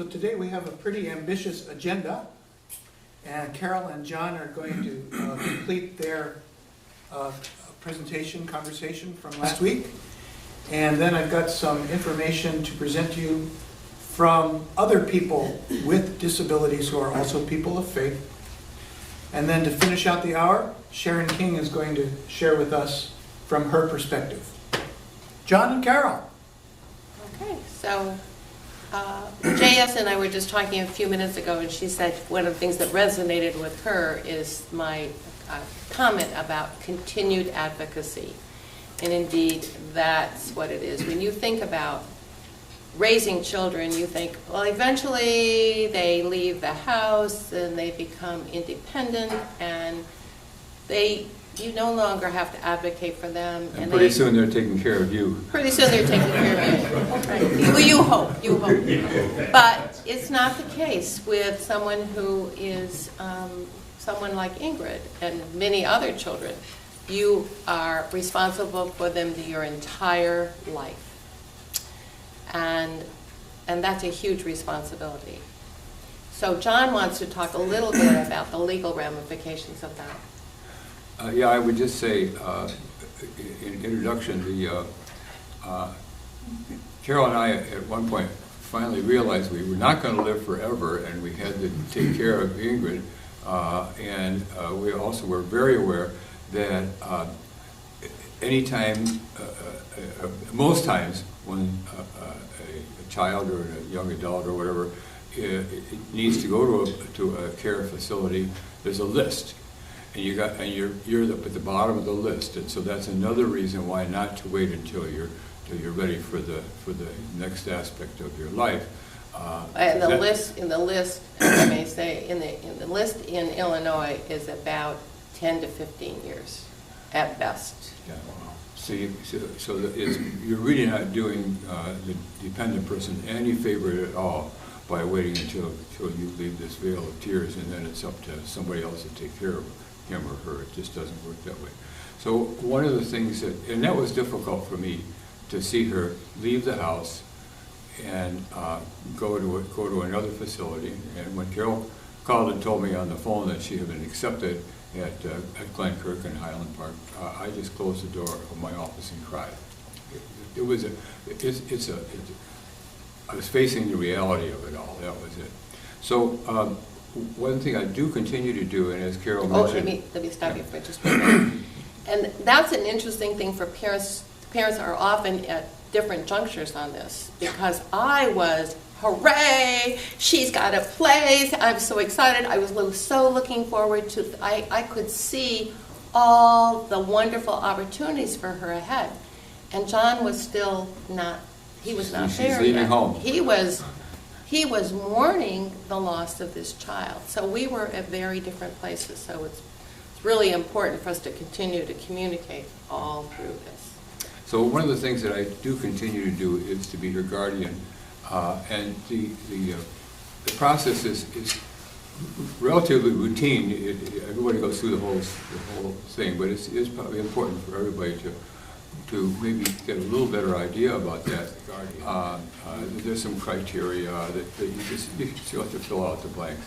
today we have a pretty ambitious agenda, and Carol and John are going to complete their conversation from last week. And then I've got some information to present to you from other people with disabilities who are also people of faith. And then to finish out the hour, Sharon King is going to share with us from her perspective. John and Carol. Okay, so JS and I were just talking a few minutes ago, and she said one of the things that resonated with her is my comment about continued advocacy. And indeed, that's what it is. When you think about raising children, you think, well, eventually they leave the house and they become independent, and you no longer have to advocate for them. And pretty soon they're taking care of you. Pretty soon they're taking care of you. Right. Well, you hope. But it's not the case with someone who is someone like Ingrid and many other children. You are responsible for them your entire life. And that's a huge responsibility. So John wants to talk a little bit about the legal ramifications of that. Yeah, I would just say, in introduction, Carol and I at one point finally realized we were not going to live forever, and we had to take care of Ingrid. And we also were very aware that anytime, most times, when a child or a young adult or whatever it needs to go to a care facility, there's a list. And you're at the bottom of the list, and so that's another reason why not to wait until you're ready for the next aspect of your life. And the list, I may say, in the list in Illinois is about 10 to 15 years at best. Yeah. So you're really not doing the dependent person any favor at all by waiting until you leave this vale of tears, and then it's up to somebody else to take care of him or her. It just doesn't work that way. So one of the things and that was difficult for me, to see her leave the house and go to another facility. And when Carol called and told me on the phone that she had been accepted at Glenkirk and Highland Park, I just closed the door of my office and cried. I was facing the reality of it all. That was it. So one thing I do continue to do, and as Carol mentioned... let me stop you for just a minute. And that's an interesting thing for parents. Parents are often at different junctures on this, because I was, hooray, she's got a place, I'm so excited, I was so looking forward to, I could see all the wonderful opportunities for her ahead. And John was still not, he was not there yet. She's leaving home. He was mourning the loss of this child. So we were at very different places. So it's really important for us to continue to communicate all through this. So one of the things that I do continue to do is to be her guardian. And the process is relatively routine. Everybody goes through the whole thing, but it's probably important for everybody to maybe get a little better idea about that. There's some criteria that you have to fill out the blanks.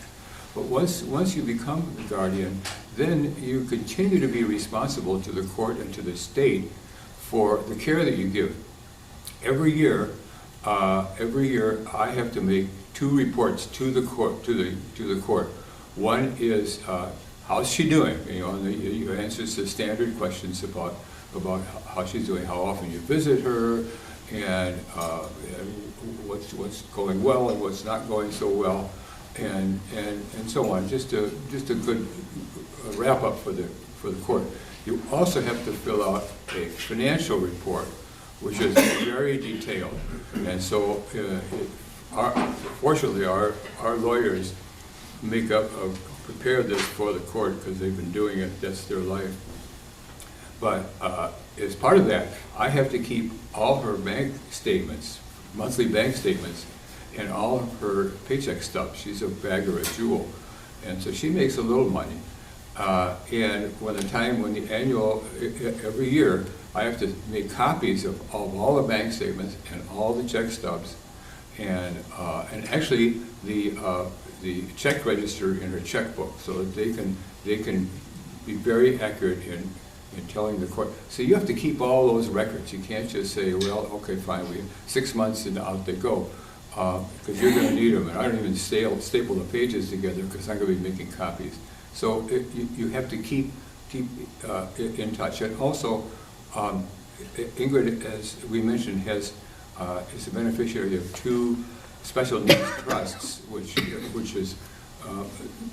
But once you become the guardian, then you continue to be responsible to the court and to the state for the care that you give. Every year I have to make 2 reports to the court. One is how's she doing? You answer the standard questions about how she's doing, how often you visit her, and what's going well and what's not going so well, and so on. Just a good wrap up for the court. You also have to fill out a financial report, which is very detailed, and so fortunately our lawyers prepare this for the court, because they've been doing it. That's their life. But as part of that, I have to keep all her bank statements, monthly bank statements, and all of her paycheck stuff. She's a bagger, a jewel, and so she makes a little money. And every year, I have to make copies of all the bank statements and all the check stubs, and actually the check register in her checkbook, so that they can be very accurate in telling the court. So you have to keep all those records. You can't just say, well, okay, fine, 6 months and out they go, because you're going to need them. And I don't even staple the pages together because I'm going to be making copies. So you have to keep in touch. And also, Ingrid, as we mentioned, is a beneficiary of 2 special needs trusts, which is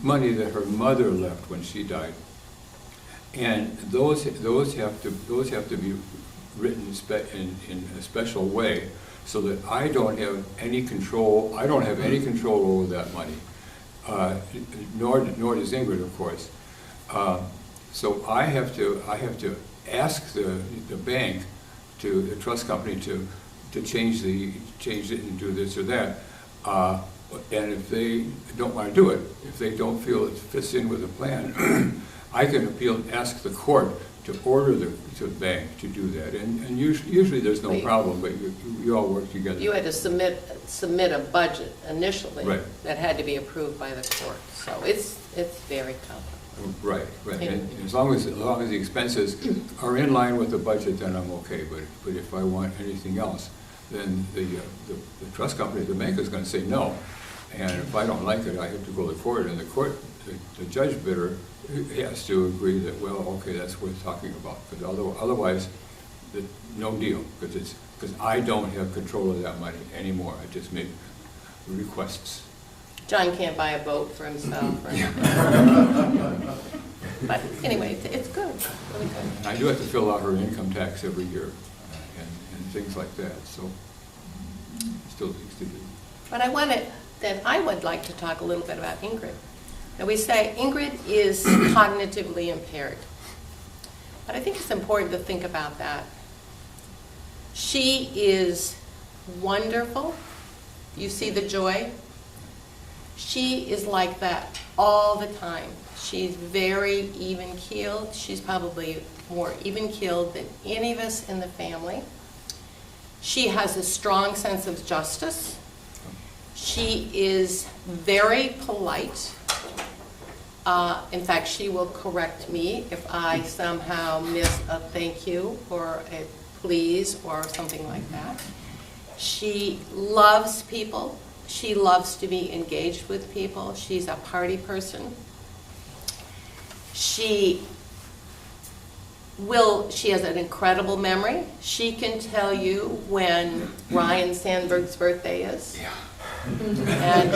money that her mother left when she died. And those have to be written in a special way, so that I don't have any control. I don't have any control over that money, nor does Ingrid, of course. So I have to ask the bank, to the trust company, to change it and do this or that. And if they don't want to do it, if they don't feel it fits in with the plan, I can appeal and ask the court to order the bank to do that. And usually there's no problem, but you all work together. You had to submit a budget initially, right, that had to be approved by the court. So it's very complicated. Right. And as long as the expenses are in line with the budget, then I'm okay. But if I want anything else, then the trust company, the bank, is going to say no. And if I don't like it, I have to go to court. And the judge bidder has to agree that, well, okay, that's worth talking about. Because otherwise, no deal. Because I don't have control of that money anymore. I just make requests. John can't buy a boat for himself. But anyway, it's good, really good. And I do have to fill out her income tax every year and things like that. So still things to do. But I would like to talk a little bit about Ingrid. Now, we say Ingrid is cognitively impaired. But I think it's important to think about that. She is wonderful. You see the joy? She is like that all the time. She's very even-keeled. She's probably more even-keeled than any of us in the family. She has a strong sense of justice. She is very polite. In fact, she will correct me if I somehow miss a thank you or a please or something like that. She loves people. She loves to be engaged with people. She's a party person. She has an incredible memory. She can tell you when Ryan Sandberg's birthday is. Yeah. And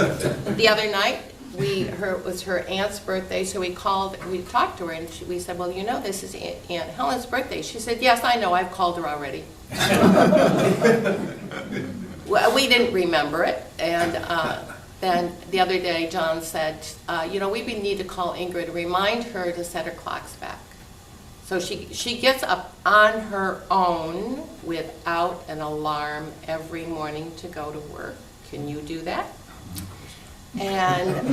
the other night, it was her aunt's birthday, so we talked to her, and we said, well, you know, this is Aunt Helen's birthday. She said, yes, I know, I've called her already. Well, we didn't remember it, and then the other day, John said, you know, we need to call Ingrid and remind her to set her clocks back. So she gets up on her own without an alarm every morning to go to work. Can you do that? And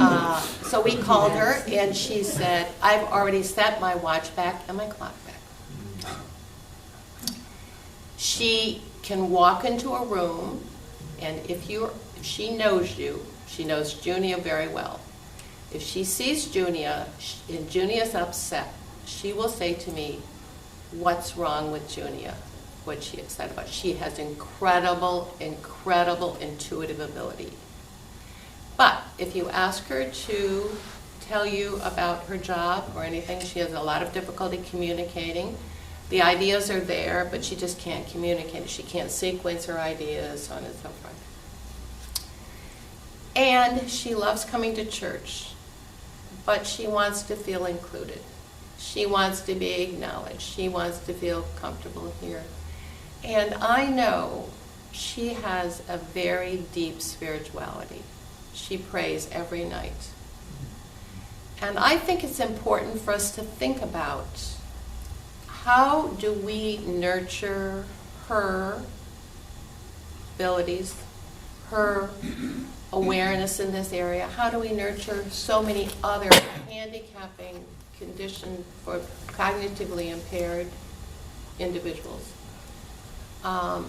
so we called her, and she said, I've already set my watch back and my clock back. She can walk into a room, and if she knows you, she knows Junia very well. If she sees Junia and Junia's upset, she will say to me, what's wrong with Junia? What's she upset about? She has incredible, incredible intuitive ability. But if you ask her to tell you about her job or anything, she has a lot of difficulty communicating. The ideas are there, but she just can't communicate. She can't sequence her ideas, so on and so forth. And she loves coming to church, but she wants to feel included. She wants to be acknowledged. She wants to feel comfortable here. And I know she has a very deep spirituality. She prays every night. And I think it's important for us to think about, how do we nurture her abilities, her awareness in this area? How do we nurture so many other handicapping conditions for cognitively impaired individuals?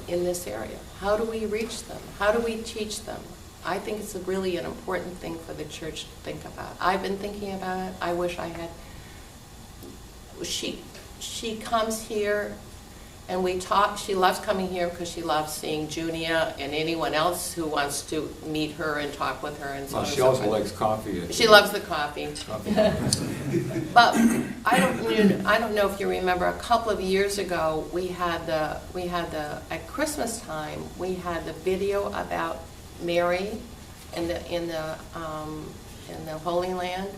in this area? How do we reach them? How do we teach them? I think it's really an important thing for the church to think about. I've been thinking about it. I wish I had. She comes here and we talk. She loves coming here because she loves seeing Junia and anyone else who wants to meet her and talk with her and so on. She also likes coffee. She loves the coffee. But I don't know if you remember, a couple of years ago we had at Christmas time we had the video about Mary in the Holy Land.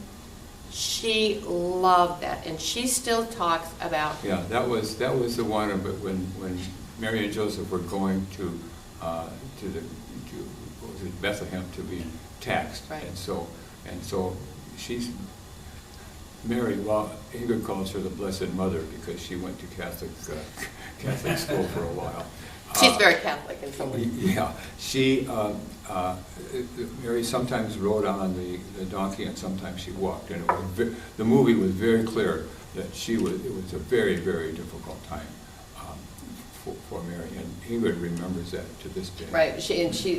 She loved that, and she still talks about. Yeah, that was the one about when Mary and Joseph were going to what was it, Bethlehem to be taxed, right. and so she's Mary. Well, Ingrid calls her the Blessed Mother because she went to Catholic school for a while. She's very Catholic in some ways. Yeah, Mary sometimes rode on the donkey and sometimes she walked, and the movie was very clear that it was a very, very difficult time for Mary, and Ingrid remembers that to this day. Right,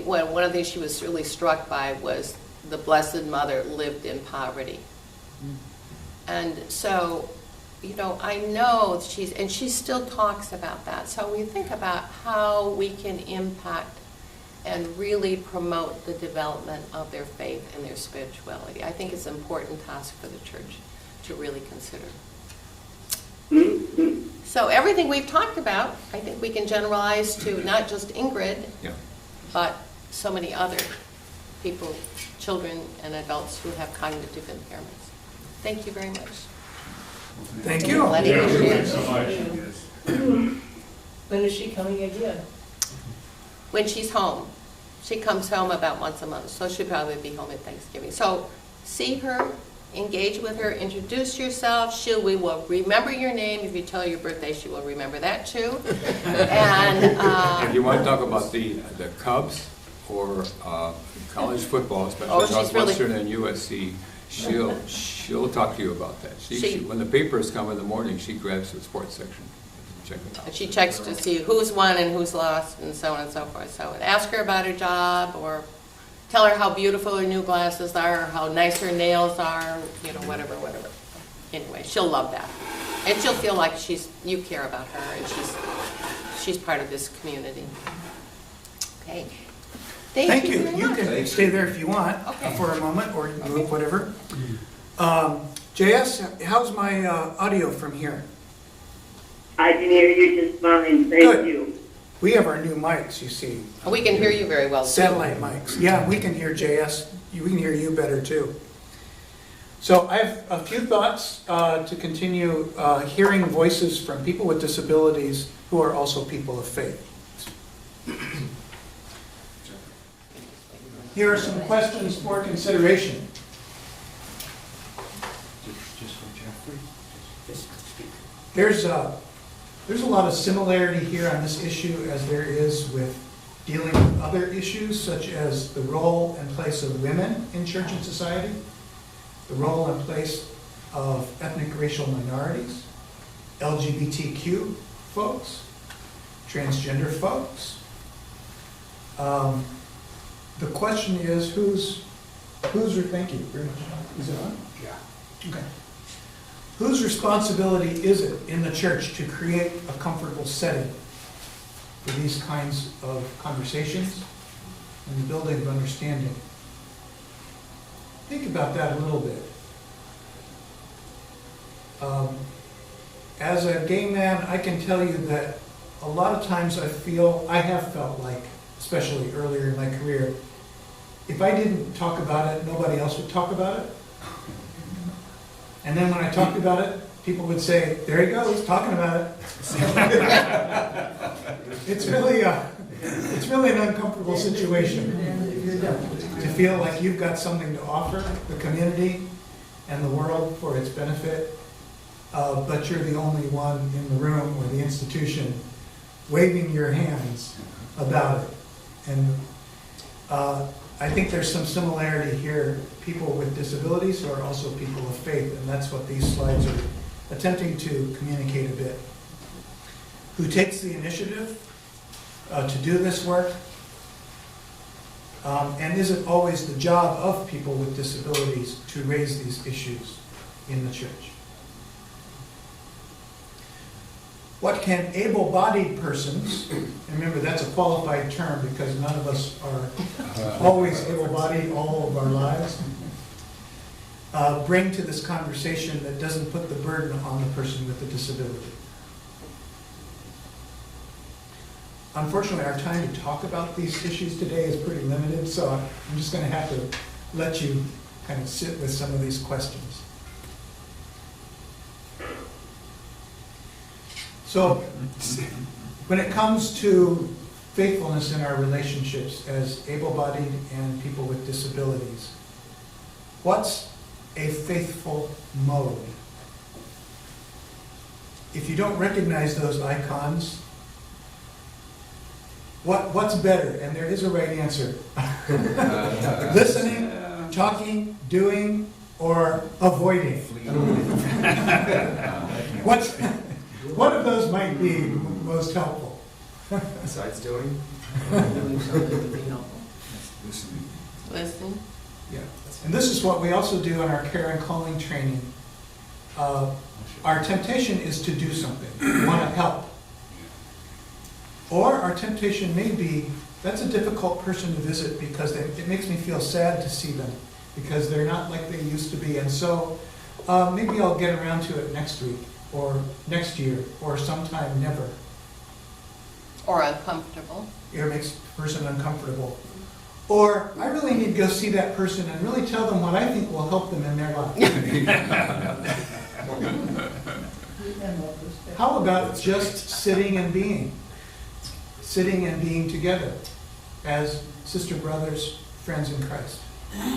one of the things she was really struck by was the Blessed Mother lived in poverty. And so, I know she still talks about that. So we think about how we can impact and really promote the development of their faith and their spirituality. I think it's an important task for the church to really consider. So everything we've talked about, I think we can generalize to not just Ingrid, but so many other people, children and adults who have cognitive impairments. Thank you very much. Thank you. Thank you so much. When is she coming again? When she's home. She comes home about once a month, so she'll probably be home at Thanksgiving. So see her, engage with her, introduce yourself. We will remember your name. If you tell her your birthday, she will remember that too. And if you want to talk about the Cubs or college football, especially Northwestern and USC, she'll talk to you about that. When the papers come in the morning, she grabs the sports section. Check it out. she checks to see who's won and who's lost and so on and so forth. So ask her about her job or tell her how beautiful her new glasses are or how nice her nails are, whatever. Anyway, she'll love that. And she'll feel like you care about her and she's part of this community. Okay. Thank you. Very You much. can stay there if you want for a moment, or you can move, whatever. JS, how's my audio from here? I can hear you just fine, thank you. We have our new mics, you see. We can hear you very well. Too. Satellite mics. Yeah, we can hear JS. We can hear you better too. So I have a few thoughts to continue hearing voices from people with disabilities who are also people of faith. Here are some questions for consideration. There's a lot of similarity here on this issue as there is with dealing with other issues such as the role and place of women in church and society, the role and place of ethnic racial minorities, LGBTQ folks, transgender folks. The question is, thank you very much. Is it on? Yeah. Okay. Whose responsibility is it in the church to create a comfortable setting for these kinds of conversations and the building of understanding? Think about that a little bit. As a gay man, I can tell you that a lot of times I have felt like, especially earlier in my career, if I didn't talk about it, nobody else would talk about it. And then when I talked about it, people would say, there he goes, talking about it. It's really an uncomfortable situation to feel like you've got something to offer the community and the world for its benefit, but you're the only one in the room or the institution waving your hands about it. And I think there's some similarity here, people with disabilities who are also people of faith, and that's what these slides are attempting to communicate a bit. Who takes the initiative to do this work? And is it always the job of people with disabilities to raise these issues in the church? What can able-bodied persons, and remember that's a qualified term because none of us are always able-bodied all of our lives, bring to this conversation that doesn't put the burden on the person with the disability? Unfortunately, our time to talk about these issues today is pretty limited, so I'm just going to have to let you kind of sit with some of these questions. So, when it comes to faithfulness in our relationships as able-bodied and people with disabilities, what's a faithful mode? If you don't recognize those icons, what's better? And there is a right answer. Listening, talking, doing, or avoiding. What of those might be most helpful? Besides doing? Doing something would be helpful. Listening. Yeah. And this is what we also do in our care and calling training. Our temptation is to do something. We want to help. Or our temptation may be, that's a difficult person to visit because it makes me feel sad to see them because they're not like they used to be. And so maybe I'll get around to it next week or next year or sometime never. Or uncomfortable. It makes the person uncomfortable. Or I really need to go see that person and really tell them what I think will help them in their life. How about just sitting and being? Sitting and being together as sister, brothers, friends in Christ,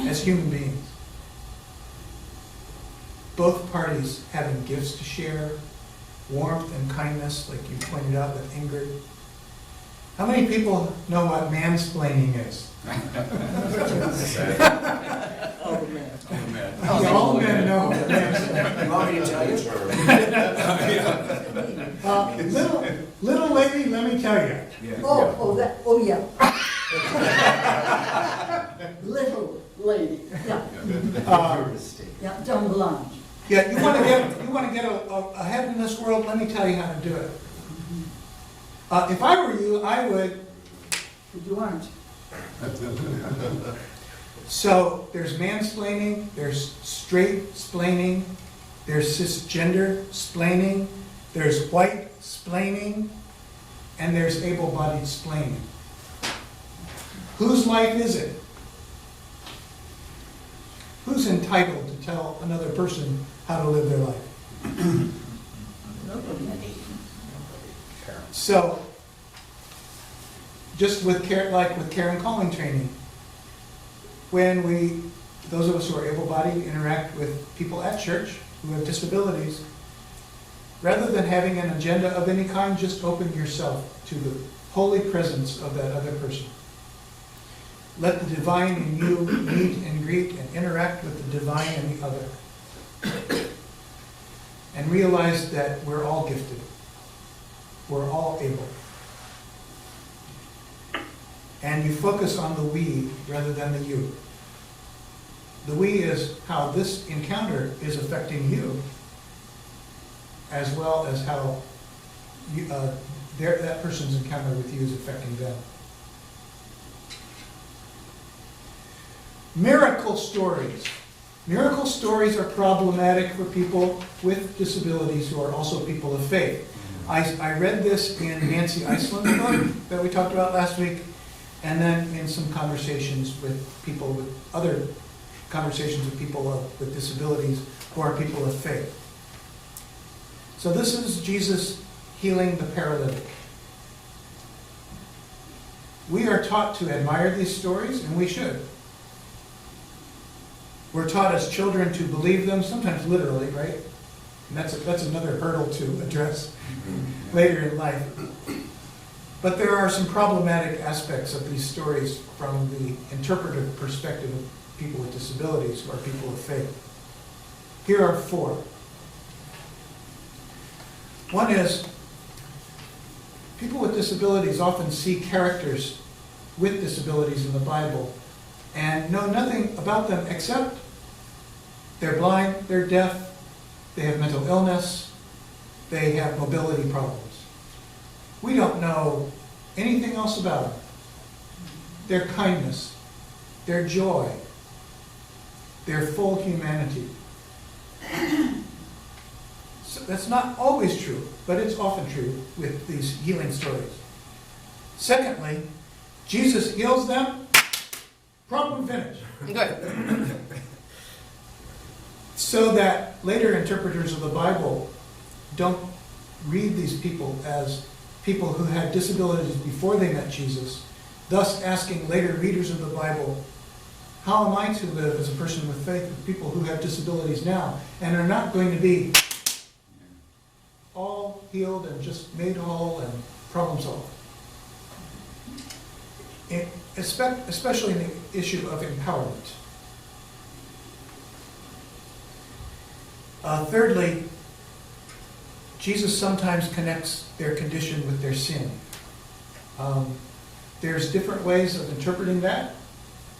as human beings. Both parties having gifts to share, warmth and kindness, like you pointed out with Ingrid. How many people know what mansplaining is? All the men. Yeah, all men know what mansplaining You want me to tell you? little lady, let me tell you. Oh yeah. Little lady, yeah, don't blunt. Yeah, you want to get ahead in this world, let me tell you how to do it. If I were you, I would. But you aren't. So there's mansplaining, there's straight-splaining, there's cisgender-splaining, there's white-splaining, and there's able-bodied splaining. Whose life is it? Who's entitled to tell another person how to live their life? So, just with care and calling training, when those of us who are able-bodied interact with people at church who have disabilities, rather than having an agenda of any kind, just open yourself to the holy presence of that other person. Let the divine in you meet and greet and interact with the divine in the other. And realize that we're all gifted. We're all able. And you focus on the we rather than the you. The we is how this encounter is affecting you, as well as how that person's encounter with you is affecting them. Miracle stories. Miracle stories are problematic for people with disabilities who are also people of faith. I read this in Nancy Iceland's book that we talked about last week, and then in some conversations with people with other conversations with people with disabilities who are people of faith. So this is Jesus healing the paralytic. We are taught to admire these stories, and we should. We're taught as children to believe them, sometimes literally, right? And that's another hurdle to address later in life. But there are some problematic aspects of these stories from the interpretive perspective of people with disabilities who are people of faith. Here are 4. One is, people with disabilities often see characters with disabilities in the Bible and know nothing about them except they're blind, they're deaf, they have mental illness, they have mobility problems. We don't know anything else about them. Their kindness, their joy, their full humanity. So that's not always true, but it's often true with these healing stories. Secondly, Jesus heals them, problem finished. Good. So that later interpreters of the Bible don't read these people as people who had disabilities before they met Jesus, thus asking later readers of the Bible, how am I to live as a person with faith with people who have disabilities now and are not going to be all healed and just made whole and problem solved? Especially in the issue of empowerment. Thirdly, Jesus sometimes connects their condition with their sin. There's different ways of interpreting that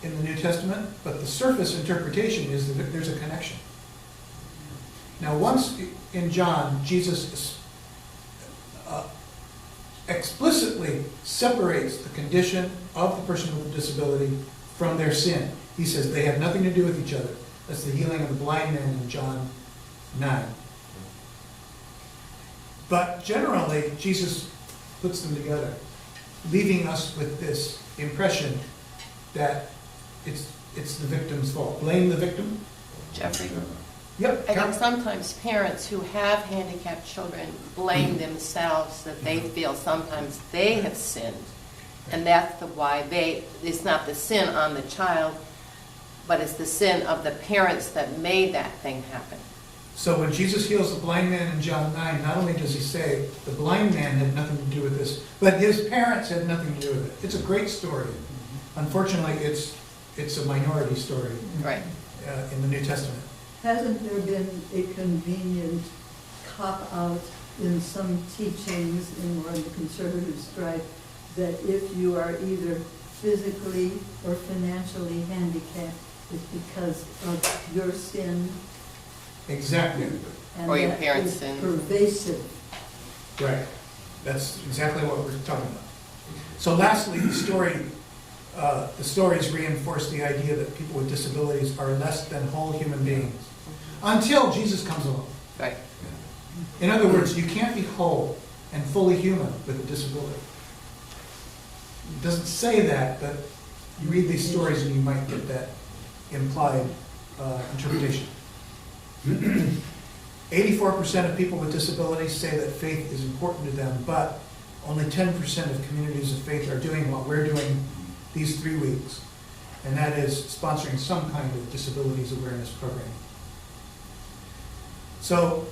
in the New Testament, but the surface interpretation is that there's a connection. Now, once in John, Jesus explicitly separates the condition of the person with a disability from their sin. He says they have nothing to do with each other. That's the healing of the blind man in John 9. But generally, Jesus puts them together, leaving us with this impression that it's the victim's fault. Blame the victim. Jeffrey, Yep. I think sometimes parents who have handicapped children blame themselves that they feel sometimes they have sinned. And that's why it's not the sin on the child, but it's the sin of the parents that made that thing happen. So when Jesus heals the blind man in John 9, not only does he say the blind man had nothing to do with this, but his parents had nothing to do with it. It's a great story. Unfortunately, it's a minority story Right. In the New Testament. Hasn't there been a convenient cop-out in some teachings in more of the conservative stripe that if you are either physically or financially handicapped, it's because of your sin? Exactly. And Or your that parents' is sin. pervasive. Right. That's exactly what we're talking about. So lastly, the stories reinforce the idea that people with disabilities are less than whole human beings until Jesus comes along. Right. In other words, you can't be whole and fully human with a disability. It doesn't say that, but you read these stories and you might get that implied interpretation. 84% of people with disabilities say that faith is important to them, but only 10% of communities of faith are doing what we're doing these 3 weeks, and that is sponsoring some kind of disabilities awareness program. So,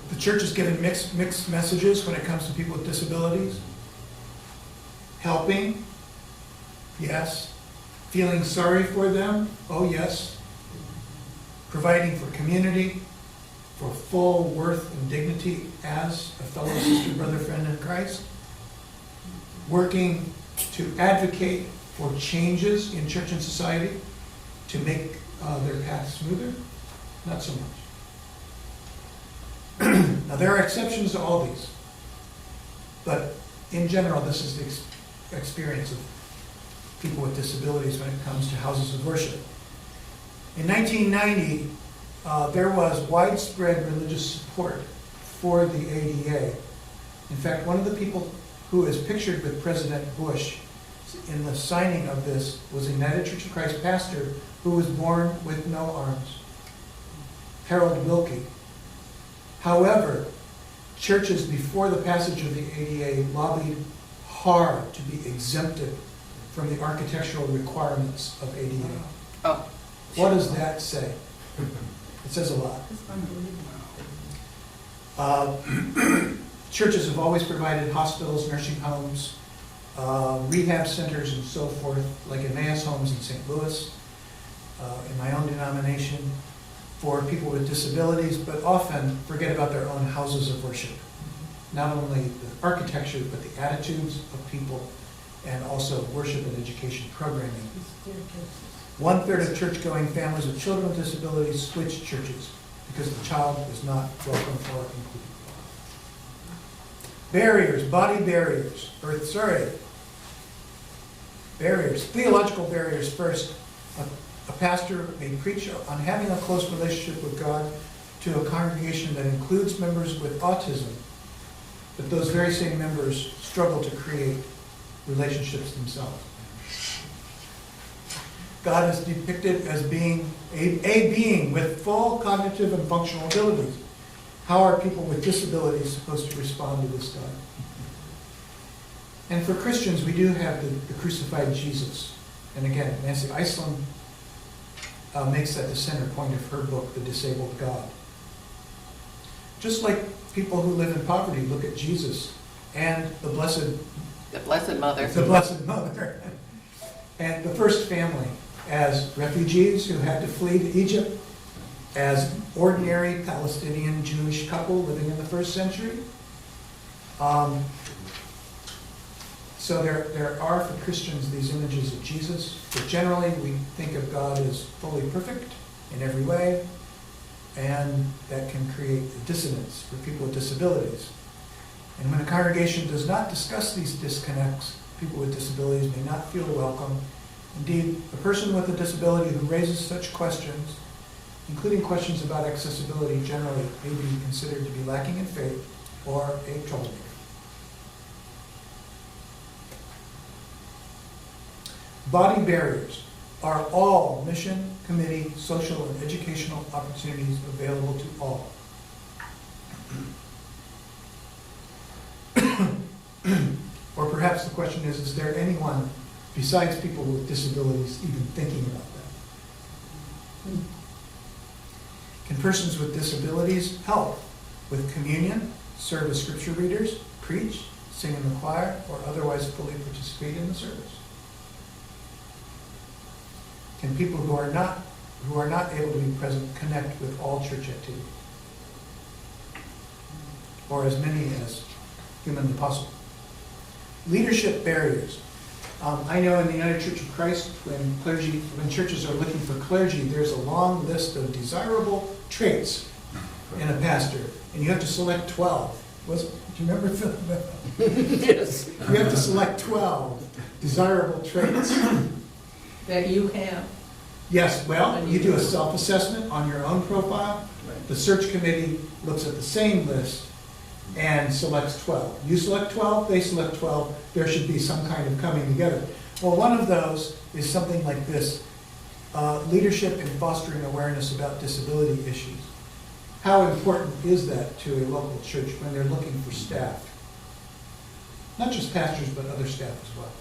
the church is giving mixed messages when it comes to people with disabilities. Helping, yes. Feeling sorry for them, oh yes. Providing for community, for full worth and dignity as a fellow sister, brother, friend in Christ. Working to advocate for changes in church and society to make their path smoother, not so much. Now there are exceptions to all these, but in general this is the experience of people with disabilities when it comes to houses of worship. In 1990, there was widespread religious support for the ADA. In fact, one of the people who is pictured with President Bush in the signing of this was a United Church of Christ pastor who was born with no arms, Harold Wilkie. However, churches before the passage of the ADA lobbied hard to be exempted from the architectural requirements of ADA. Oh. What does that say? It says a lot. It's unbelievable. Churches have always provided hospitals, nursing homes, rehab centers, and so forth, like Emmaus Homes in St. Louis, in my own denomination. for people with disabilities, but often forget about their own houses of worship. Not only the architecture, but the attitudes of people, and also worship and education programming. 1/3 of church-going families with children with disabilities switch churches because the child is not welcome or included. Barriers, body barriers, barriers, theological barriers first. A pastor may preach on having a close relationship with God to a congregation that includes members with autism, but those very same members struggle to create relationships themselves. God is depicted as being a being with full cognitive and functional abilities. How are people with disabilities supposed to respond to this God? And for Christians, we do have the crucified Jesus. And again, Nancy Iceland makes that the center point of her book, The Disabled God. Just like people who live in poverty look at Jesus and the Blessed Mother. The Blessed Mother. And the first family as refugees who had to flee to Egypt, as ordinary Palestinian Jewish couple living in the first century. So there are for Christians these images of Jesus, but generally we think of God as fully perfect in every way, and that can create a dissonance for people with disabilities. And when a congregation does not discuss these disconnects, people with disabilities may not feel welcome. Indeed, a person with a disability who raises such questions, including questions about accessibility, generally may be considered to be lacking in faith or a troublemaker. Body barriers. Are all mission, committee, social, and educational opportunities available to all? Or perhaps the question is there anyone besides people with disabilities even thinking about that? Can persons with disabilities help with communion, serve as scripture readers, preach, sing in the choir, or otherwise fully participate in the service? Can people who are not able to be present connect with all church activity? Or as many as humanly possible? Leadership barriers. I know in the United Church of Christ, when churches are looking for clergy, there's a long list of desirable traits in a pastor, and you have to select 12. Do you remember filling that? Yes. You have to select 12 desirable traits. That you have. Yes, well, you do a self-assessment on your own profile. The search committee looks at the same list and selects 12. You select 12, they select 12. There should be some kind of coming together. Well, one of those is something like this. Leadership in fostering awareness about disability issues. How important is that to a local church when they're looking for staff? Not just pastors, but other staff as well.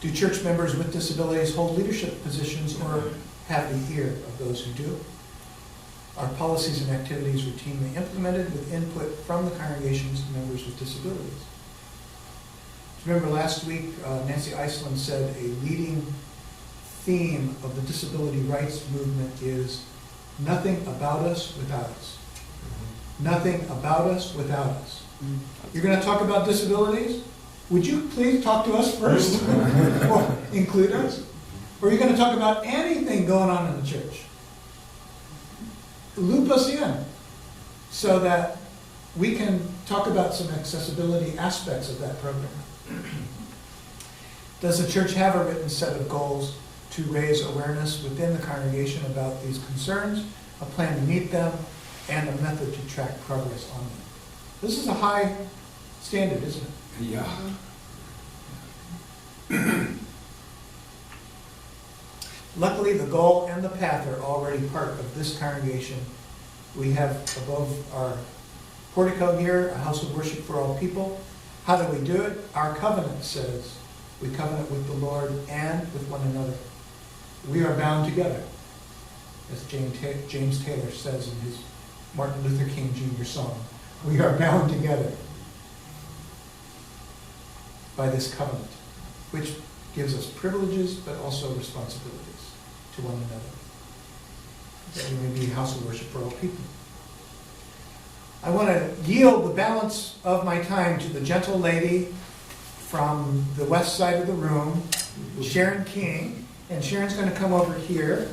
Do church members with disabilities hold leadership positions or have the ear of those who do? Are policies and activities routinely implemented with input from the congregation's members with disabilities? Remember last week, Nancy Iceland said a leading theme of the disability rights movement is nothing about us without us. Nothing about us without us. You're going to talk about disabilities? Would you please talk to us first? Or include us? Or are you going to talk about anything going on in the church? Loop us in so that we can talk about some accessibility aspects of that program. Does the church have a written set of goals to raise awareness within the congregation about these concerns, a plan to meet them, and a method to track progress on them? This is a high standard, isn't it? Yeah. Luckily, the goal and the path are already part of this congregation. We have above our portico here, a house of worship for all people. How do we do it? Our covenant says we covenant with the Lord and with one another. We are bound together, as James Taylor says in his Martin Luther King Jr. song. We are bound together by this covenant, which gives us privileges but also responsibilities to one another. that we may be a house of worship for all people. I want to yield the balance of my time to the gentle lady from the west side of the room, Sharon King. And Sharon's going to come over here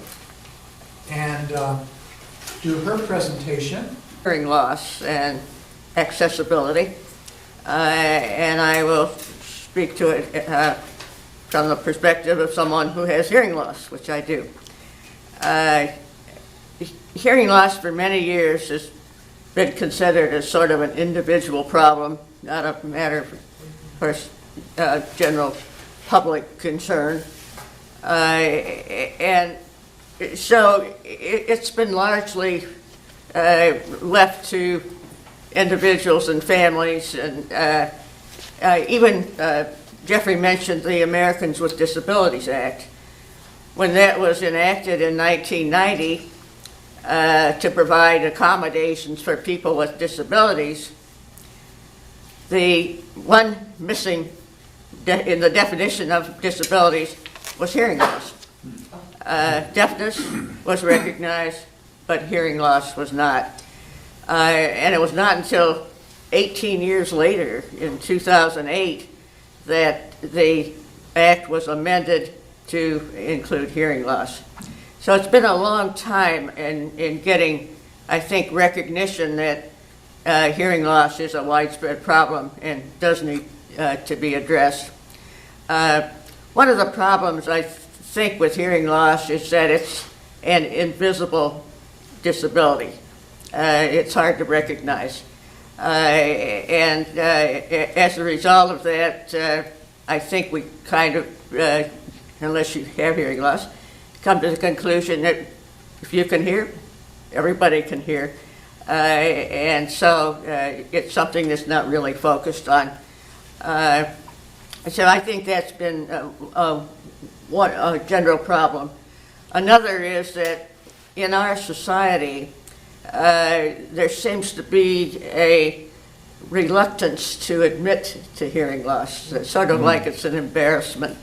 and do her presentation. Hearing loss and accessibility, and I will speak to it from the perspective of someone who has hearing loss, which I do. Hearing loss for many years has been considered as sort of an individual problem, not a matter for general public concern. And so it's been largely left to individuals and families, and even Jeffrey mentioned the Americans with Disabilities Act. When that was enacted in 1990 to provide accommodations for people with disabilities, the one missing in the definition of disabilities was hearing loss. Deafness was recognized, but hearing loss was not. And it was not until 18 years later, in 2008, that the act was amended to include hearing loss. So it's been a long time in getting, I think, recognition that hearing loss is a widespread problem and does need to be addressed. One of the problems I think with hearing loss is that it's an invisible disability. It's hard to recognize. And as a result of that, I think we kind of, unless you have hearing loss, come to the conclusion that if you can hear, everybody can hear. And so it's something that's not really focused on. So I think that's been one general problem. Another is that in our society, there seems to be a reluctance to admit to hearing loss, sort of like it's an embarrassment.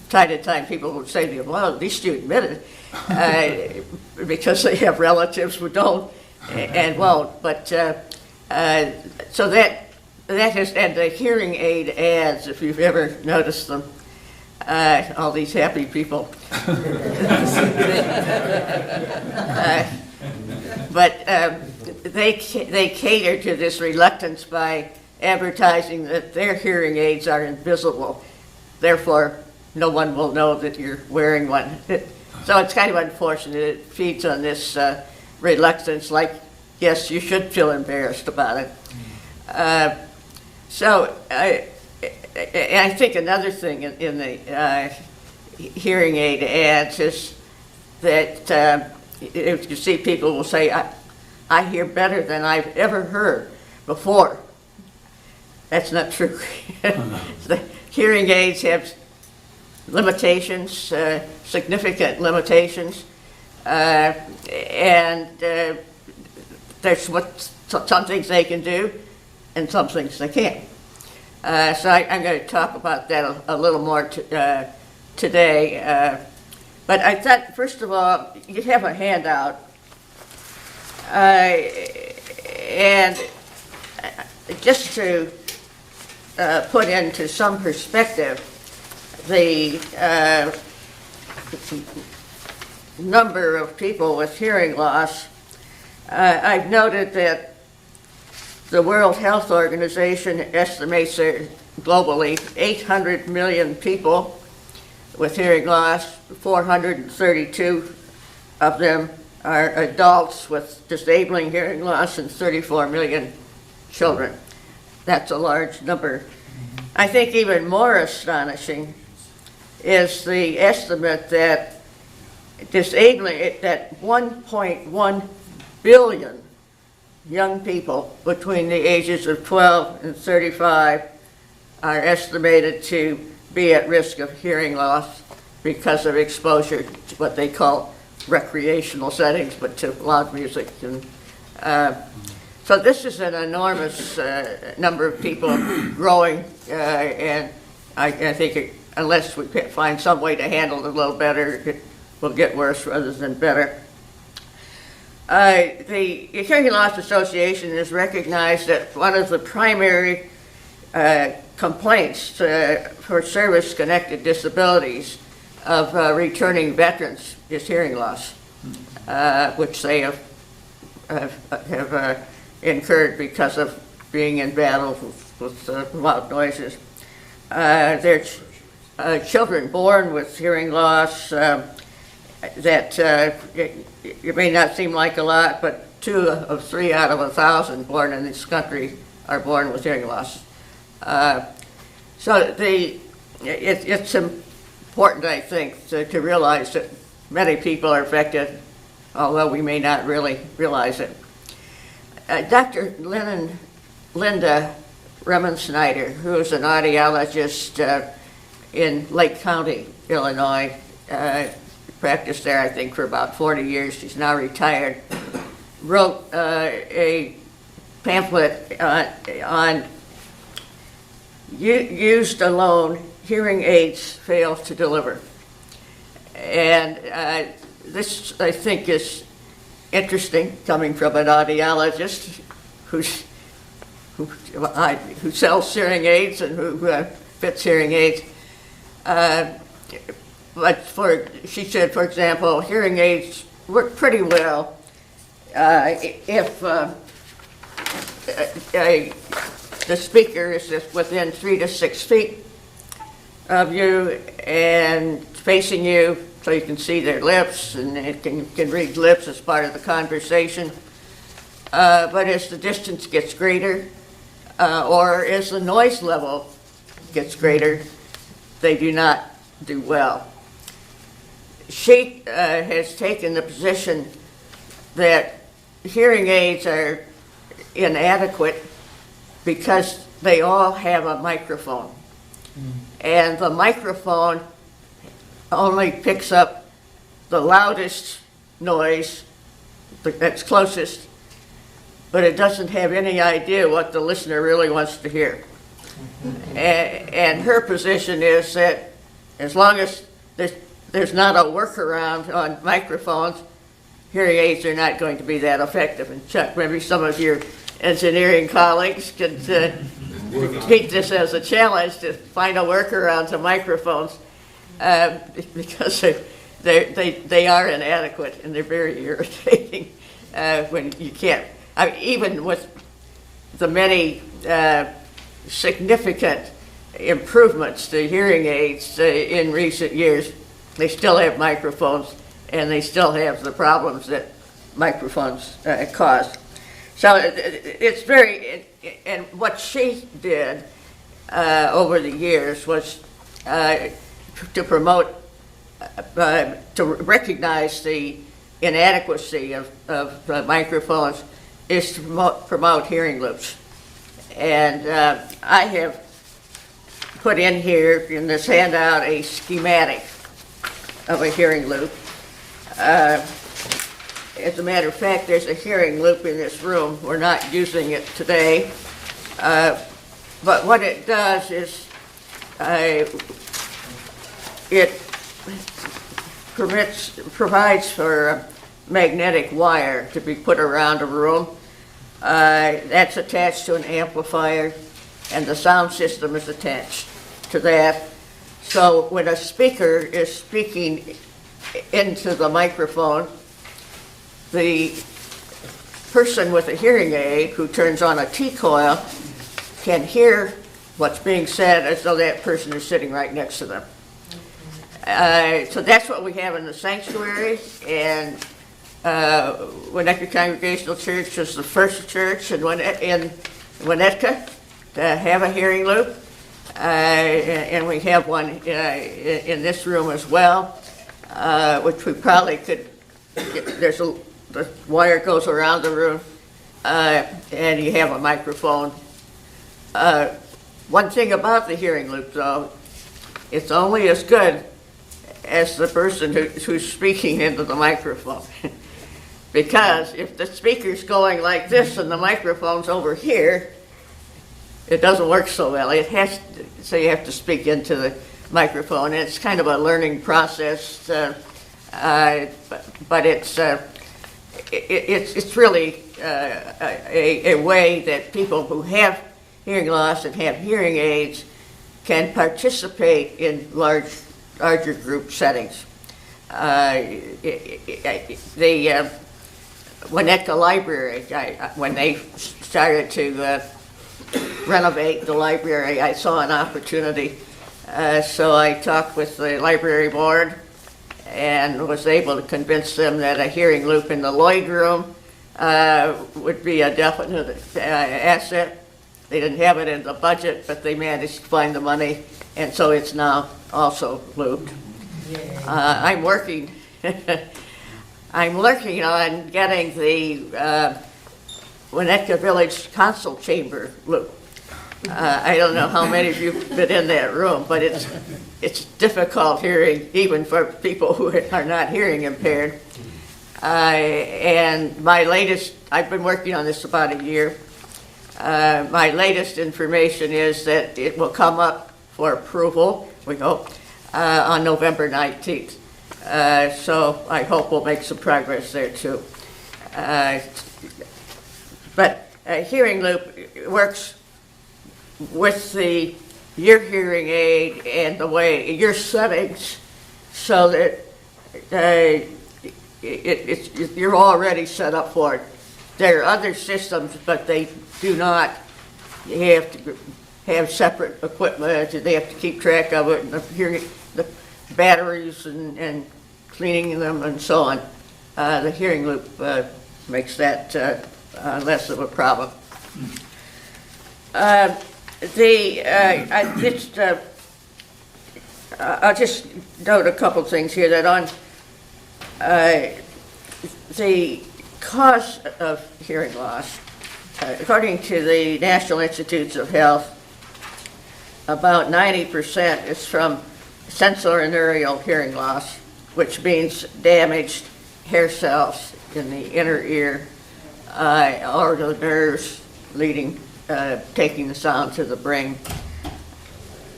Time to time people would say to you, well, at least you admit it, because they have relatives who don't and won't. But so that has, and the hearing aid ads, if you've ever noticed them, all these happy people. But they cater to this reluctance by advertising that their hearing aids are invisible. Therefore, no one will know that you're wearing one. So it's kind of unfortunate. It feeds on this reluctance, like, yes, you should feel embarrassed about it. So I think another thing in the hearing aid ads is that if you see people will say, I hear better than I've ever heard before. That's not true. The hearing aids have limitations, significant limitations, and there's some things they can do and some things they can't. So I'm going to talk about that a little more today. But I thought, first of all, you have a handout. And just to put into some perspective, the number of people with hearing loss, I've noted that the World Health Organization estimates there globally 800 million people with hearing loss. 432 of them are adults with disabling hearing loss and 34 million children. That's a large number. I think even more astonishing is the estimate that that 1.1 billion young people between the ages of 12 and 35 are estimated to be at risk of hearing loss because of exposure to what they call recreational settings, but to loud music. And so this is an enormous number of people growing, and I think unless we find some way to handle it a little better, will get worse rather than better. The Hearing Loss Association has recognized that one of the primary complaints for service-connected disabilities of returning veterans is hearing loss, which they have incurred because of being in battle with loud noises. There's children born with hearing loss that it may not seem like a lot, but 2 of 3 out of 1,000 born in this country are born with hearing loss. So it's important, I think, to realize that many people are affected, although we may not really realize it. Dr. Linda Remensnyder, who is an audiologist in Lake County, Illinois, practiced there, I think, for about 40 years. She's now retired. Wrote a pamphlet on used alone, hearing aids fail to deliver. And this, I think, is interesting, coming from an audiologist who sells hearing aids and who fits hearing aids. But she said, for example, hearing aids work pretty well if the speaker is just within 3 to 6 feet of you and facing you, so you can see their lips, and it can read lips as part of the conversation. But as the distance gets greater, or as the noise level gets greater, they do not do well. She has taken the position that hearing aids are inadequate because they all have a microphone. And the microphone only picks up the loudest noise that's closest, but it doesn't have any idea what the listener really wants to hear. And her position is that as long as there's not a workaround on microphones, hearing aids are not going to be that effective. And Chuck, maybe some of your engineering colleagues could treat this as a challenge to find a workaround to microphones, because they are inadequate and they're very irritating when you can't. I mean, even with the many significant improvements to hearing aids in recent years, they still have microphones and they still have the problems that microphones cause. So it's very, and what she did over the years was to promote, to recognize the inadequacy of microphones, is to promote hearing loops. And I have put in here in this handout a schematic of a hearing loop. As a matter of fact, there's a hearing loop in this room. We're not using it today. But what it does is it provides for a magnetic wire to be put around a room. That's attached to an amplifier, and the sound system is attached to that. So when a speaker is speaking into the microphone, the person with a hearing aid who turns on a T-coil can hear what's being said as though that person is sitting right next to them. So that's what we have in the sanctuary, and Winnetka Congregational Church is the first church in Winnetka to have a hearing loop, and we have one in this room as well, which we probably could. The wire goes around the room, and you have a microphone. One thing about the hearing loop, though, it's only as good as the person who's speaking into the microphone. Because if the speaker's going like this and the microphone's over here, it doesn't work so well. So you have to speak into the microphone. And it's kind of a learning process. But it's really a way that people who have hearing loss and have hearing aids can participate in larger group settings. The Winnetka Library, when they started to renovate the library, I saw an opportunity. So I talked with the library board and was able to convince them that a hearing loop in the Lloyd room would be a definite asset. They didn't have it in the budget, but they managed to find the money, and so it's now also looped. I'm working on getting the Winnetka Village Council Chamber loop. I don't know how many of you have been in that room, but it's difficult hearing, even for people who are not hearing impaired. And my latest, I've been working on this about a year. My latest information is that it will come up for approval, we hope, on November 19th. So I hope we'll make some progress there too. But a hearing loop works with your hearing aid and the way your settings, so that you're already set up for it. There are other systems, but they do not. You have to have separate equipment. They have to keep track of it, and the batteries and cleaning them and so on. The hearing loop makes that less of a problem. I'll just note a couple things here that on the cause of hearing loss, according to the National Institutes of Health, about 90% is from sensorineural hearing loss, which means damaged hair cells in the inner ear or the nerves leading, taking the sound to the brain.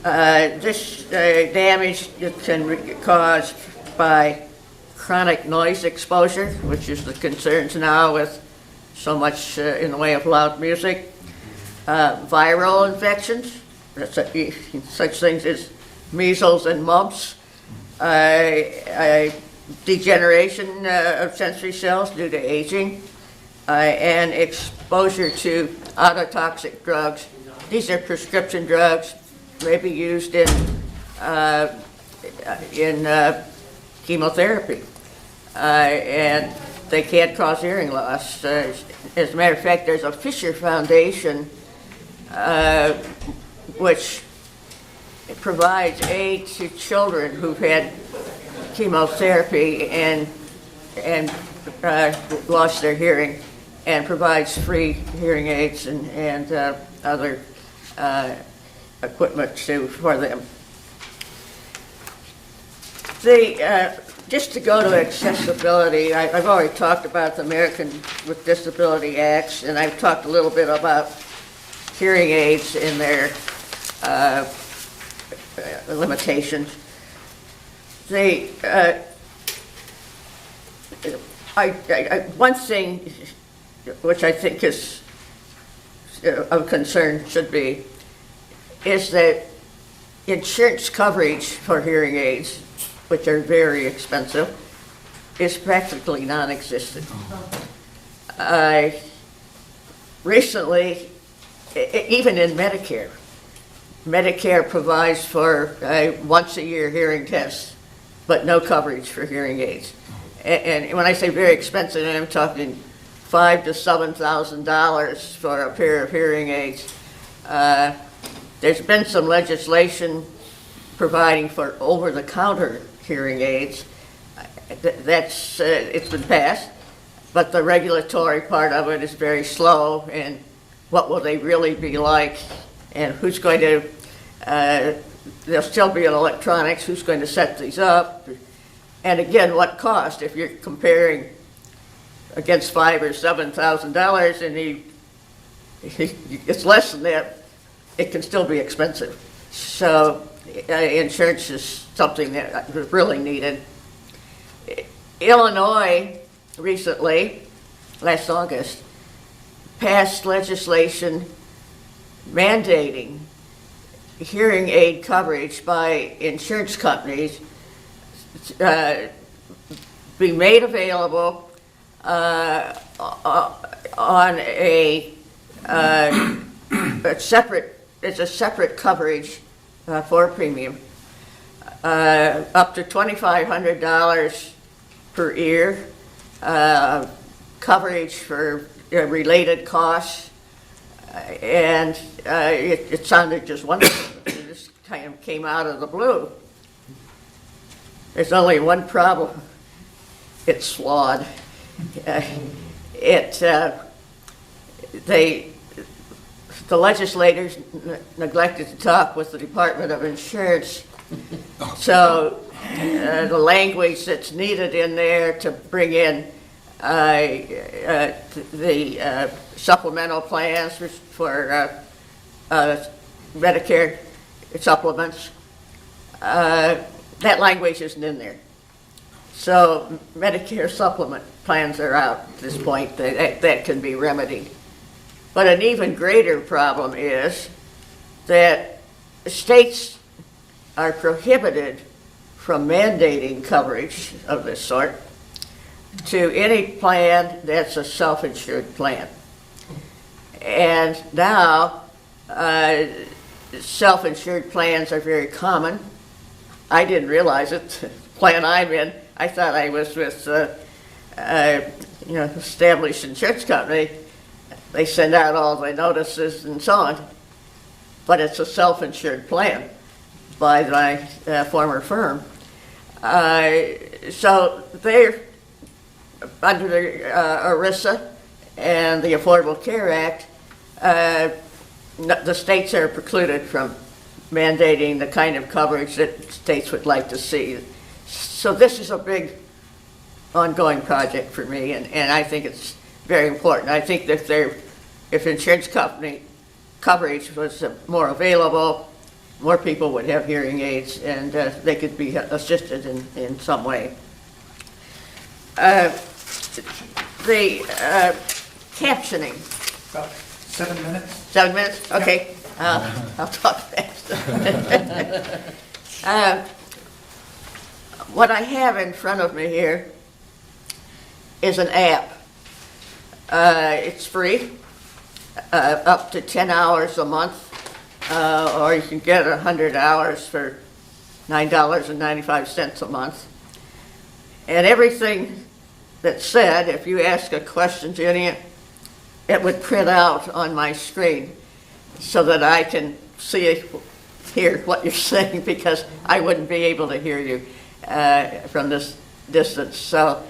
This damage can be caused by chronic noise exposure, which is the concerns now with so much in the way of loud music, viral infections, such things as measles and mumps, degeneration of sensory cells due to aging, and exposure to autotoxic drugs. These are prescription drugs, may be used in chemotherapy, and they can't cause hearing loss. As a matter of fact, there's a Fisher Foundation which provides aid to children who've had chemotherapy and lost their hearing, and provides free hearing aids and other equipment for them. Just to go to accessibility, I've already talked about the American with Disability Acts, and I've talked a little bit about hearing aids and their limitations. One thing which I think is of concern should be is that insurance coverage for hearing aids, which are very expensive, is practically non-existent. Recently, even in Medicare provides for once-a-year hearing tests, but no coverage for hearing aids. And when I say very expensive, I'm talking $5,000 to $7,000 for a pair of hearing aids. There's been some legislation providing for over-the-counter hearing aids. It's been passed, but the regulatory part of it is very slow, and what will they really be like, and who's going to, they'll still be in electronics, who's going to set these up, and again, what cost? If you're comparing against $5,000 or $7,000 and it's less than that, it can still be expensive. So insurance is something that is really needed. Illinois recently, last August, passed legislation mandating hearing aid coverage by insurance companies be made available on a separate coverage for a premium, up to $2,500 per year, coverage for related costs, and it sounded just wonderful. It just kind of came out of the blue. There's only one problem. It's flawed. The legislators neglected to talk with the Department of Insurance. So the language that's needed in there to bring in the supplemental plans for Medicare supplements, that language isn't in there. So Medicare supplement plans are out at this point. That can be remedied. But an even greater problem is that states are prohibited from mandating coverage of this sort to any plan that's a self-insured plan. And now, self-insured plans are very common. I didn't realize it. The plan I'm in, I thought I was with established insurance company. They send out all the notices and so on, but it's a self-insured plan by my former firm. So they're under the ERISA and the Affordable Care Act. The states are precluded from mandating the kind of coverage that states would like to see. So this is a big ongoing project for me, and I think it's very important. I think that if insurance company coverage was more available, more people would have hearing aids, and they could be assisted in some way. The captioning. About 7 minutes. 7 minutes? Okay. I'll talk fast. What I have in front of me here is an app. It's free, up to 10 hours a month, or you can get 100 hours for $9.95 a month. And everything that's said, if you ask a question to it, it would print out on my screen so that I can hear what you're saying, because I wouldn't be able to hear you from this distance. So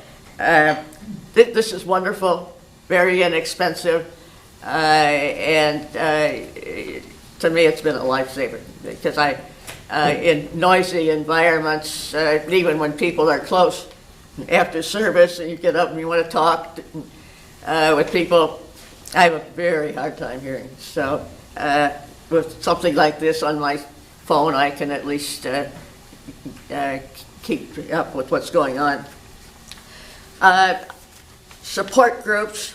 this is wonderful, very inexpensive, and to me it's been a lifesaver, because in noisy environments, even when people are close after service and you get up and you want to talk with people, I have a very hard time hearing. So with something like this on my phone, I can at least keep up with what's going on. Support groups.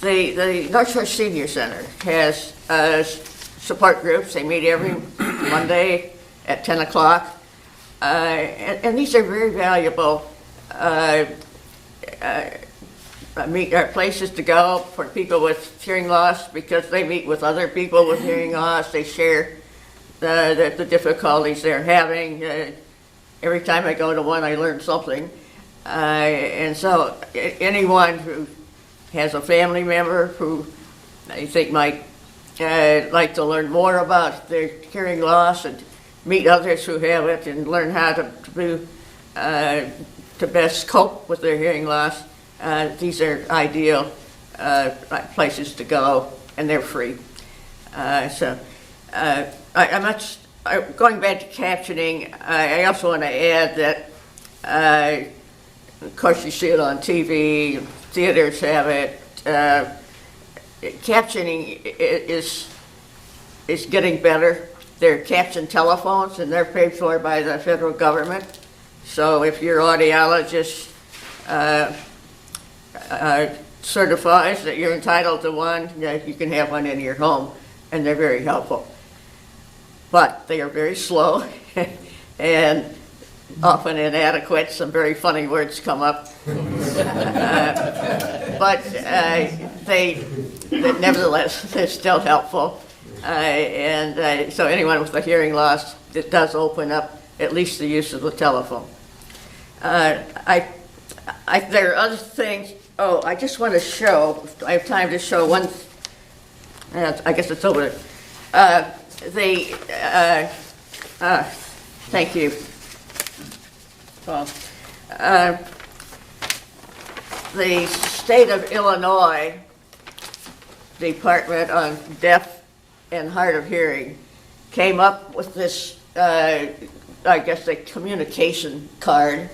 The North Shore Senior Center has support groups. They meet every Monday at 10 o'clock. And these are very valuable places to go for people with hearing loss, because they meet with other people with hearing loss. They share the difficulties they're having. Every time I go to one, I learn something. And so anyone who has a family member who I think might like to learn more about their hearing loss and meet others who have it and learn how to best cope with their hearing loss, these are ideal places to go, and they're free. Going back to captioning, I also want to add that, of course, you see it on TV, theaters have it. Captioning is getting better. There are caption telephones, and they're paid for by the federal government. So if your audiologist certifies that you're entitled to one, that you can have one in your home, and they're very helpful. But they are very slow and often inadequate. Some very funny words come up. But nevertheless, they're still helpful. So anyone with a hearing loss, it does open up at least the use of the telephone. There are other things. Oh, I just want to show, I have time to show one, I guess it's over there. Thank you, Paul. The state of Illinois Department on Deaf and Hard of Hearing came up with this, I guess, a communication card,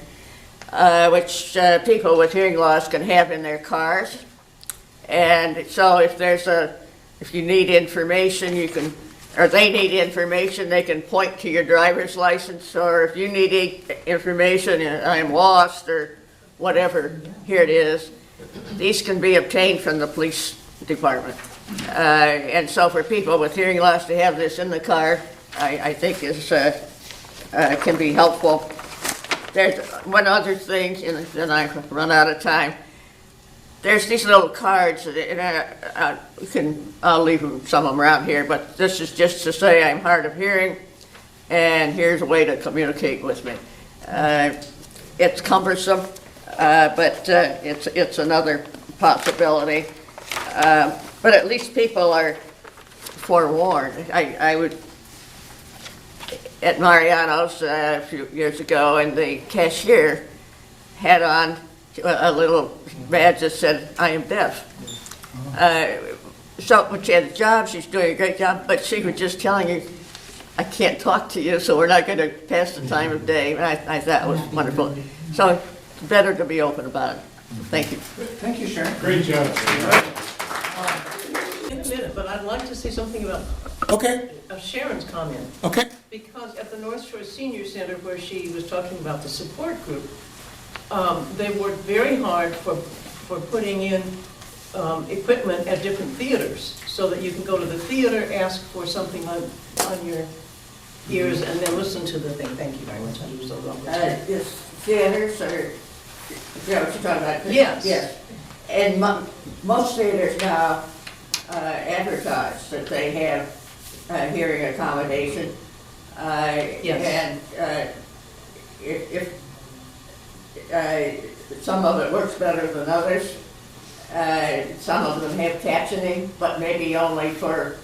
which people with hearing loss can have in their cars. And so if you need information, or they need information, they can point to your driver's license, or if you need information, I'm lost, or whatever, here it is. These can be obtained from the police department. And so for people with hearing loss to have this in the car, I think can be helpful. There's one other thing, and then I run out of time. There's these little cards, and I'll leave some of them around here, but this is just to say I'm hard of hearing, and here's a way to communicate with me. It's cumbersome, but it's another possibility. But at least people are forewarned. I would, at Mariano's a few years ago, and the cashier had on a little badge that said, I am deaf. So when she had a job, she's doing a great job, but she was just telling you, I can't talk to you, so we're not going to pass the time of day. And I thought it was wonderful. So it's better to be open about it. Thank you. Thank you, Sharon. Great job. In a minute, but I'd like to say something about Okay, Sharon's comment. okay. Because at the North Shore Senior Center, where she was talking about the support group, they worked very hard for putting in equipment at different theaters, so that you can go to the theater, ask for something on your ears, and then listen to the thing. Thank you very much. I was so wrong. Is theaters, or, you know what you're talking about? Yes. Yes. And most theaters now advertise that they have hearing accommodation. Yes. And if some of it works better than others, some of them have captioning, but maybe only for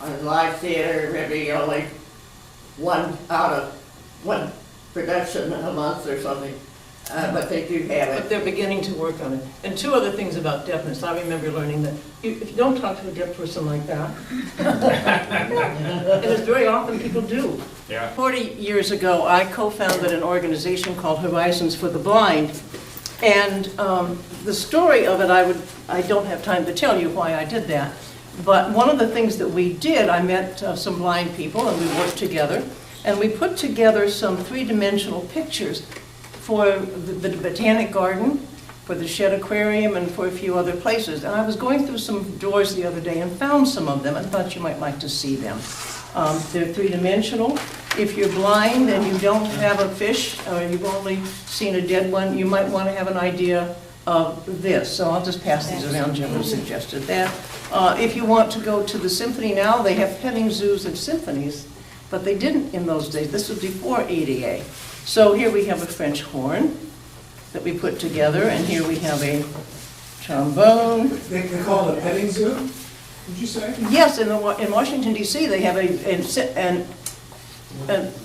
on live theater, maybe only one production a month or something. But they do have But it. they're beginning to work on it. And two other things about deafness. I remember learning that if you don't talk to a deaf person like that, and it's very often people do. Yeah. 40 years ago, I co-founded an organization called Horizons for the Blind. And the story of it, I don't have time to tell you why I did that. But one of the things that we did, I met some blind people, and we worked together. And we put together some three-dimensional pictures for the Botanic Garden, for the Shed Aquarium, and for a few other places. And I was going through some doors the other day and found some of them and thought you might like to see them. They're three-dimensional. If you're blind and you don't have a fish, or you've only seen a dead one, you might want to have an idea of this. So I'll just pass these around. Jim suggested that. If you want to go to the symphony now, they have petting zoos and symphonies, but they didn't in those days. This was before ADA. So here we have a French horn that we put together, and here we have a trombone. They call it a petting zoo, would you say? Yes, in Washington, D.C., they have an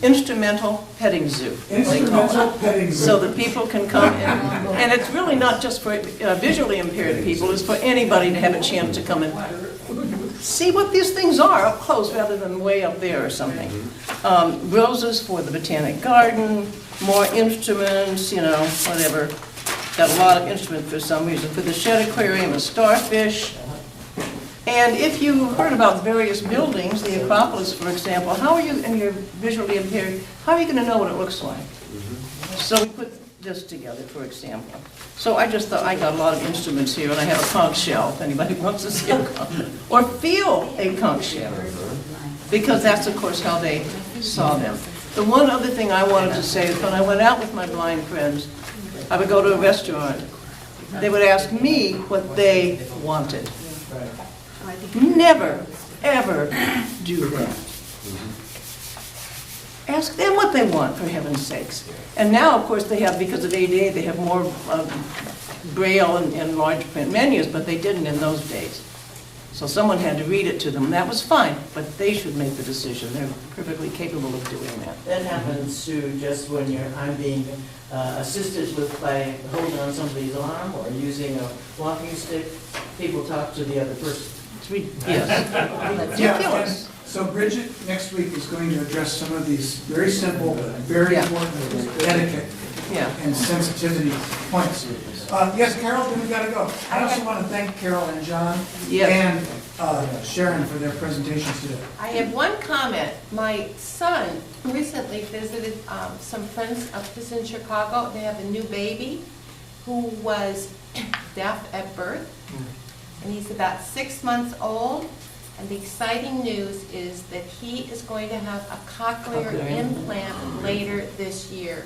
instrumental petting zoo. they call it. Instrumental petting zoo. So that people can come in. And it's really not just for visually impaired people, it's for anybody to have a chance to come and see what these things are up close rather than way up there or something. Roses for the Botanic Garden, more instruments, whatever. Got a lot of instruments for some reason. For the Shed Aquarium, a starfish. And if you heard about various buildings, the Acropolis, for example, how are you, and you're visually impaired, how are you going to know what it looks like? So we put this together, for example. So I just thought, I got a lot of instruments here, and I have a conch shell, if anybody wants to see a conch, or feel a conch shell, because that's, of course, how they saw them. The one other thing I wanted to say is when I went out with my blind friends, I would go to a restaurant. They would ask me what they wanted. Never, ever do that. Ask them what they want, for heaven's sakes. And now, of course, they have, because of ADA, they have more braille and large print menus, but they didn't in those days. So someone had to read it to them. That was fine, but they should make the decision. They're perfectly capable of doing that. That happens, Sue, just when I'm being assisted with by holding on somebody's arm or using a walking stick. People talk to the other person. Yes. Yeah, Ridiculous. and so Bridget next week is going to address some of these very simple, very Yeah. important etiquette Yeah. and sensitivity points. Yes, Carol, then we gotta go. I also want to thank Carol and John Yes. and Sharon for their presentations today. I have one comment. My son recently visited some friends of his in Chicago. They have a new baby who was deaf at birth, and he's about 6 months old. And the exciting news is that he is going to have a cochlear implant later this year.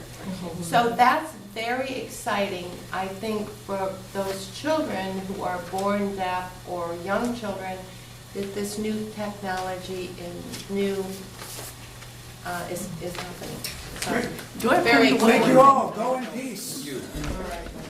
So that's very exciting, I think, for those children who are born deaf or young children, that this new technology and new is happening. So, Great. Do I have Very time to Thank wait? you all. Go in peace. You. all right.